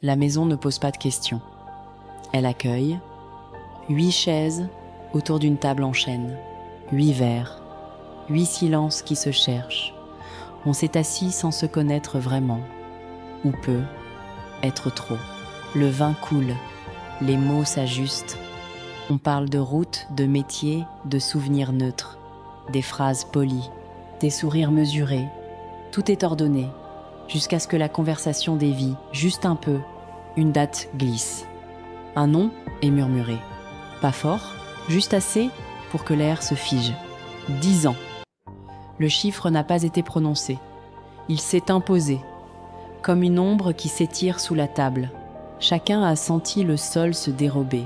La maison ne pose pas de questions. Elle accueille 8 chaises autour d'une table en chêne, 8 verres, 8 silences qui se cherchent. On s'est assis sans se connaître vraiment, ou peu, être trop. Le vin coule, les mots s'ajustent. On parle de route, de métier, de souvenirs neutres, des phrases polies, des sourires mesurés. Tout est ordonné, jusqu'à ce que la conversation dévie, juste un peu, une date glisse. Un nom est murmuré. Pas fort, juste assez pour que l'air se fige. 10 ans. Le chiffre n'a pas été prononcé. Il s'est imposé, comme une ombre qui s'étire sous la table. Chacun a senti le sol se dérober.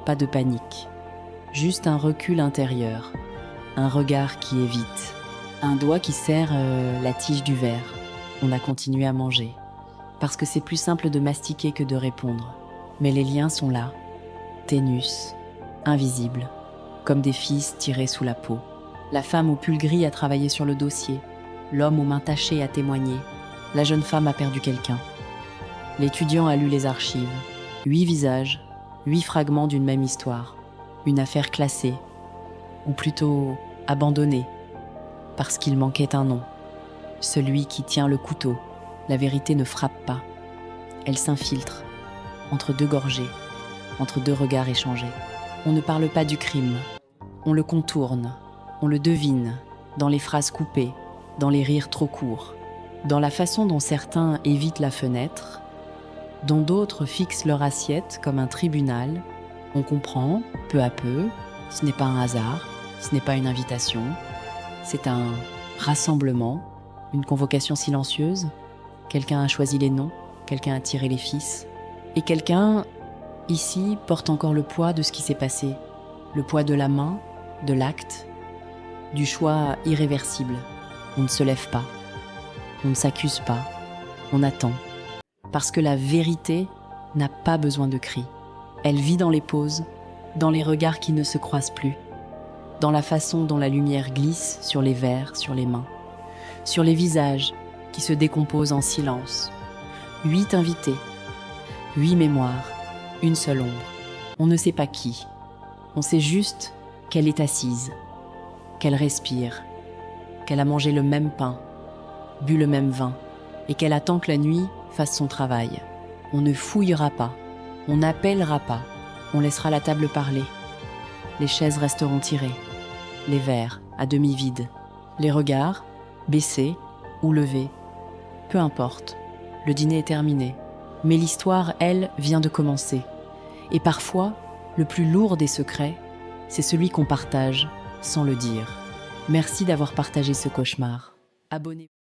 Pas de panique, juste un recul intérieur, un regard qui évite, un doigt qui serre la tige du verre. On a continué à manger, parce que c'est plus simple de mastiquer que de répondre. Mais les liens sont là, ténus, invisibles, comme des fils tirés sous la peau. La femme au pull gris a travaillé sur le dossier, l'homme aux mains tachées a témoigné, la jeune femme a perdu quelqu'un. L'étudiant a lu les archives, 8 visages, 8 fragments d'une même histoire, une affaire classée, ou plutôt abandonnée, parce qu'il manquait un nom, celui qui tient le couteau. La vérité ne frappe pas, elle s'infiltre, entre 2 gorgées, entre 2 regards échangés. On ne parle pas du crime, on le contourne, on le devine, dans les phrases coupées, dans les rires trop courts, dans la façon dont certains évitent la fenêtre, dont d'autres fixent leur assiette comme un tribunal. On comprend, peu à peu, ce n'est pas un hasard, ce n'est pas une invitation, c'est un rassemblement, une convocation silencieuse. Quelqu'un a choisi les noms, quelqu'un a tiré les fils, et quelqu'un, ici, porte encore le poids de ce qui s'est passé, le poids de la main, de l'acte, du choix irréversible. On ne se lève pas, on ne s'accuse pas, on attend. Parce que la vérité n'a pas besoin de cris. Elle vit dans les pauses, dans les regards qui ne se croisent plus, dans la façon dont la lumière glisse sur les verres, sur les mains, sur les visages qui se décomposent en silence. 8 invités, 8 mémoires, une seule ombre. On ne sait pas qui. On sait juste qu'elle est assise, qu'elle respire, qu'elle a mangé le même pain, bu le même vin, et qu'elle attend que la nuit fasse son travail. On ne fouillera pas, on n'appellera pas, on laissera la table parler. Les chaises resteront tirées, les verres à demi vides, les regards baissés ou levés. Peu importe, le dîner est terminé, mais l'histoire, elle, vient de commencer. Et parfois, le plus lourd des secrets, c'est celui qu'on partage sans le dire. Merci d'avoir partagé ce cauchemar. Abonnez-vous.